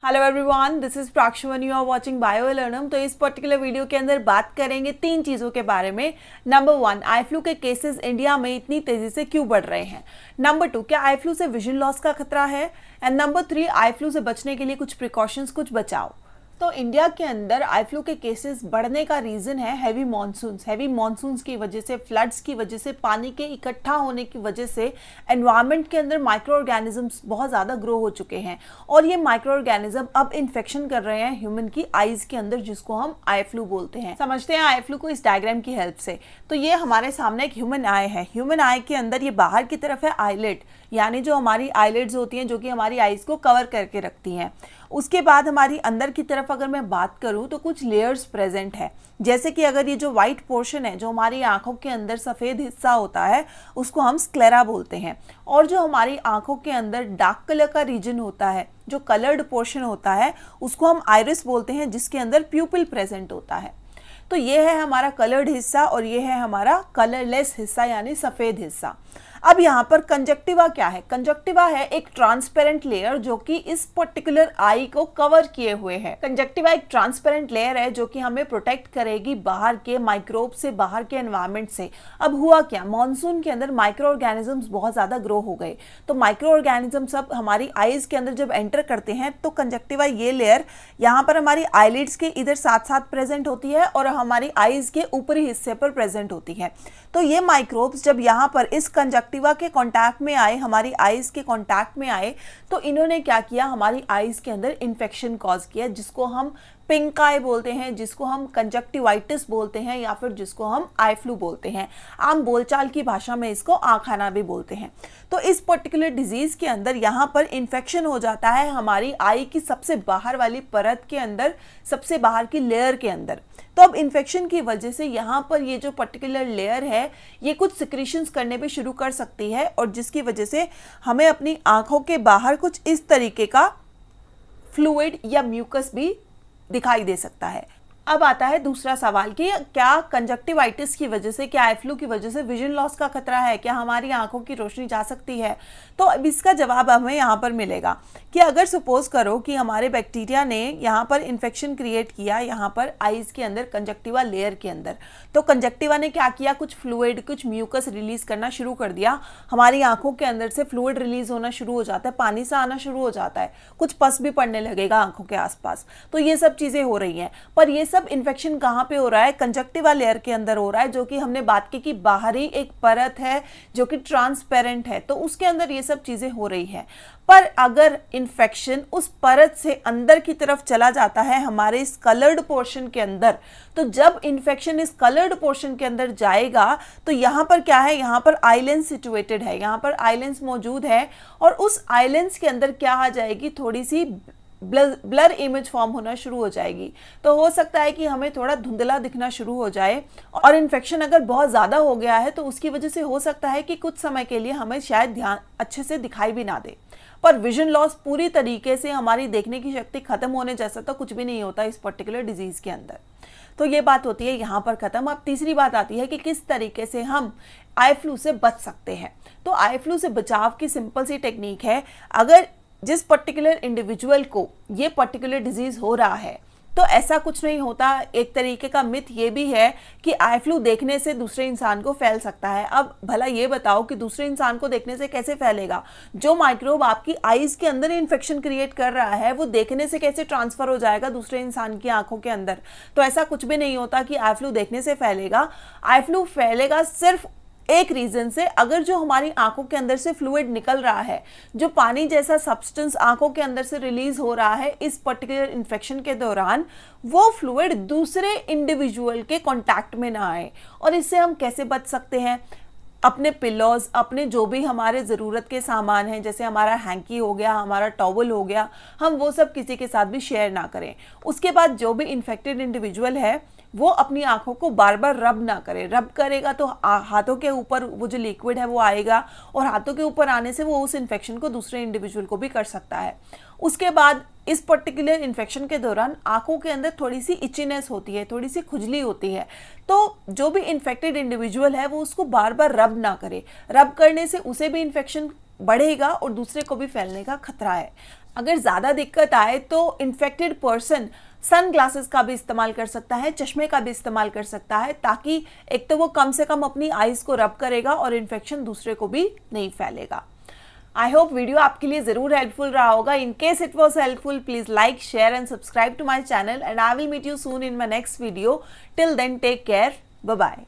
Hello everyone, this is प्राक्षमन, you are watching bio लर्नम। तो इस पर्टिकुलर वीडियो के अंदर बात करेंगे 3 चीज़ों के बारे में। नंबर 1, आई फ्लू के केसेस इंडिया में इतनी तेजी से क्यों बढ़ रहे हैं। नंबर 2, क्या आई फ्लू से विजन लॉस का खतरा है। एंड नंबर 3, आई फ्लू से बचने के लिए कुछ प्रिकॉशंस, कुछ बचाव। तो इंडिया के अंदर आई फ्लू के केसेस बढ़ने का रीज़न है हैवी मानसून्स की वजह से, फ्लड्स की वजह से, पानी के इकट्ठा होने की वजह से एनवायरनमेंट के अंदर माइक्रो ऑर्गेनिजम्स बहुत ज़्यादा ग्रो हो चुके हैं और ये माइक्रो ऑर्गेनिज्म अब इन्फेक्शन कर रहे हैं ह्यूमन की आईज के अंदर, जिसको हम आई फ्लू बोलते हैं। समझते हैं आई फ्लू को इस डायग्राम की हेल्प से। तो ये हमारे सामने एक ह्यूमन आई है। ह्यूमन आई के अंदर ये बाहर की तरफ है आईलिड, यानी जो हमारी आईलिड्स होती हैं जो कि हमारी आईज को कवर करके रखती हैं। उसके बाद हमारी अंदर की तरफ अगर मैं बात करूं तो कुछ लेयर्स प्रेजेंट है। जैसे कि अगर ये जो वाइट पोर्शन है, जो हमारी आंखों के अंदर सफ़ेद हिस्सा होता है, उसको हम स्क्लेरा बोलते हैं। और जो हमारी आंखों के अंदर डार्क कलर का रीजन होता है, जो कलर्ड पोर्शन होता है, उसको हम आइरिस बोलते हैं, जिसके अंदर प्यूपिल प्रेजेंट होता है। तो ये है हमारा कलर्ड हिस्सा और ये है हमारा कलरलेस हिस्सा, यानी सफ़ेद हिस्सा। अब यहाँ पर कंजक्टिवा क्या है? कंजक्टिवा है एक ट्रांसपेरेंट लेयर जो कि इस पर्टिकुलर आई को कवर किए हुए है। कंजक्टिवा एक ट्रांसपेरेंट लेयर है जो कि हमें प्रोटेक्ट करेगी बाहर के माइक्रोब से, बाहर के एनवायरनमेंट से। अब हुआ क्या, मॉनसून के अंदर माइक्रो ऑर्गेनिजम्स बहुत ज़्यादा ग्रो हो गए। तो माइक्रो ऑर्गेनिज्म सब हमारी आईज के अंदर जब एंटर करते हैं तो कंजक्टिवा ये लेयर यहाँ पर हमारी आईलिड्स के इधर साथ साथ प्रेजेंट होती है और हमारी आईज के ऊपरी हिस्से पर प्रेजेंट होती है। तो ये माइक्रोब्स जब यहाँ पर इस कंजक्टिवा के कांटेक्ट में आए, हमारी आईज के कांटेक्ट में आए, तो इन्होंने क्या किया, हमारी आईज के अंदर इन्फेक्शन कॉज किया, जिसको हम पिंक आई बोलते हैं, जिसको हम कंजक्टिवाइटिस बोलते हैं, या फिर जिसको हम आई फ्लू बोलते हैं। आम बोलचाल की भाषा में इसको आँख आना भी बोलते हैं। तो इस पर्टिकुलर डिजीज के अंदर यहाँ पर इन्फेक्शन हो जाता है हमारी आई की सबसे बाहर वाली परत के अंदर, सबसे बाहर की लेयर के अंदर। तो अब इन्फेक्शन की वजह से यहाँ पर ये जो पर्टिकुलर लेयर है ये कुछ सिक्रीशंस करने भी शुरू कर सकती है, और जिसकी वजह से हमें अपनी आंखों के बाहर कुछ इस तरीके का फ्लूइड या म्यूकस भी दिखाई दे सकता है। अब आता है दूसरा सवाल कि क्या कंजक्टिवाइटिस की वजह से, क्या आई फ्लू की वजह से विजन लॉस का खतरा है, क्या हमारी आंखों की रोशनी जा सकती है। तो अब इसका जवाब हमें यहाँ पर मिलेगा कि अगर सपोज करो कि हमारे बैक्टीरिया ने यहाँ पर इन्फेक्शन क्रिएट किया यहाँ पर आईज के अंदर, कंजक्टिवा लेयर के अंदर, तो कंजक्टिवा ने क्या किया, कुछ फ्लूइड, कुछ म्यूकस रिलीज करना शुरू कर दिया। हमारी आंखों के अंदर से फ्लूइड रिलीज होना शुरू हो जाता है, पानी सा आना शुरू हो जाता है, कुछ पस भी पड़ने लगेगा आंखों के आसपास। तो ये सब चीजें हो रही हैं, पर ये सब इन्फेक्शन कहाँ पे हो रहा है, कंजक्टिवा लेयर के अंदर हो रहा है, जो कि हमने बात की कि बाहरी एक परत है जो कि ट्रांसपेरेंट है, तो उसके अंदर ये सब चीजें हो रही है। पर अगर इन्फेक्शन उस परत से अंदर की तरफ चला जाता है हमारे इस कलर्ड पोर्शन के अंदर, तो जब इन्फेक्शन इस कलर्ड पोर्शन के अंदर जाएगा तो यहाँ पर क्या है, यहाँ पर आई लेंस सिचुएटेड है, यहाँ पर आई लेंस मौजूद है, और उस आई लेंस के अंदर क्या आ जाएगी, थोड़ी सी ब्लर इमेज फॉर्म होना शुरू हो जाएगी। तो हो सकता है कि हमें थोड़ा धुंधला दिखना शुरू हो जाए, और इन्फेक्शन अगर बहुत ज़्यादा हो गया है तो उसकी वजह से हो सकता है कि कुछ समय के लिए हमें शायद ध्यान अच्छे से दिखाई भी ना दे। पर विजन लॉस, पूरी तरीके से हमारी देखने की शक्ति खत्म होने जैसा तो कुछ भी नहीं होता इस पर्टिकुलर डिजीज़ के अंदर। तो ये बात होती है यहाँ पर खत्म। अब तीसरी बात आती है कि किस तरीके से हम आई फ्लू से बच सकते हैं। तो आई फ्लू से बचाव की सिंपल सी टेक्निक है, अगर जिस पर्टिकुलर इंडिविजुअल को ये पर्टिकुलर डिजीज हो रहा है तो ऐसा कुछ नहीं होता। एक तरीके का मिथ ये भी है कि आई फ्लू देखने से दूसरे इंसान को फैल सकता है। अब भला ये बताओ कि दूसरे इंसान को देखने से कैसे फैलेगा? जो माइक्रोब आपकी आईज के अंदर इन्फेक्शन क्रिएट कर रहा है वो देखने से कैसे ट्रांसफर हो जाएगा दूसरे इंसान की आंखों के अंदर? तो ऐसा कुछ भी नहीं होता कि आई फ्लू देखने से फैलेगा। आई फ्लू फैलेगा सिर्फ एक रीजन से, अगर जो हमारी आंखों के अंदर से फ्लूइड निकल रहा है, जो पानी जैसा सब्सटेंस आंखों के अंदर से रिलीज हो रहा है इस पर्टिकुलर इन्फेक्शन के दौरान, वो फ्लूइड दूसरे इंडिविजुअल के कांटेक्ट में ना आए। और इससे हम कैसे बच सकते हैं? अपने पिलोज, अपने जो भी हमारे ज़रूरत के सामान हैं, जैसे हमारा हैंकी हो गया, हमारा टॉवल हो गया, हम वो सब किसी के साथ भी शेयर ना करें। उसके बाद जो भी इन्फेक्टेड इंडिविजुअल है वो अपनी आंखों को बार बार रब ना करे। रब करेगा तो हाथों के ऊपर वो जो लिक्विड है वो आएगा, और हाथों के ऊपर आने से वो उस इन्फेक्शन को दूसरे इंडिविजुअल को भी कर सकता है। उसके बाद इस पर्टिकुलर इन्फेक्शन के दौरान आंखों के अंदर थोड़ी सी इचीनेस होती है, थोड़ी सी खुजली होती है। तो जो भी इन्फेक्टेड इंडिविजुअल है वो उसको बार बार रब ना करे। रब करने से उसे भी इन्फेक्शन बढ़ेगा और दूसरे को भी फैलने का खतरा है। अगर ज़्यादा दिक्कत आए तो इन्फेक्टेड पर्सन सन ग्लासेस का भी इस्तेमाल कर सकता है, चश्मे का भी इस्तेमाल कर सकता है, ताकि एक तो वो कम से कम अपनी आईज को रब करेगा और इन्फेक्शन दूसरे को भी नहीं फैलेगा। आई होप वीडियो आपके लिए जरूर हेल्पफुल रहा होगा। In case it was helpful, please like, share and subscribe to my channel and I will meet you soon in my next video. Till then take care, bye bye.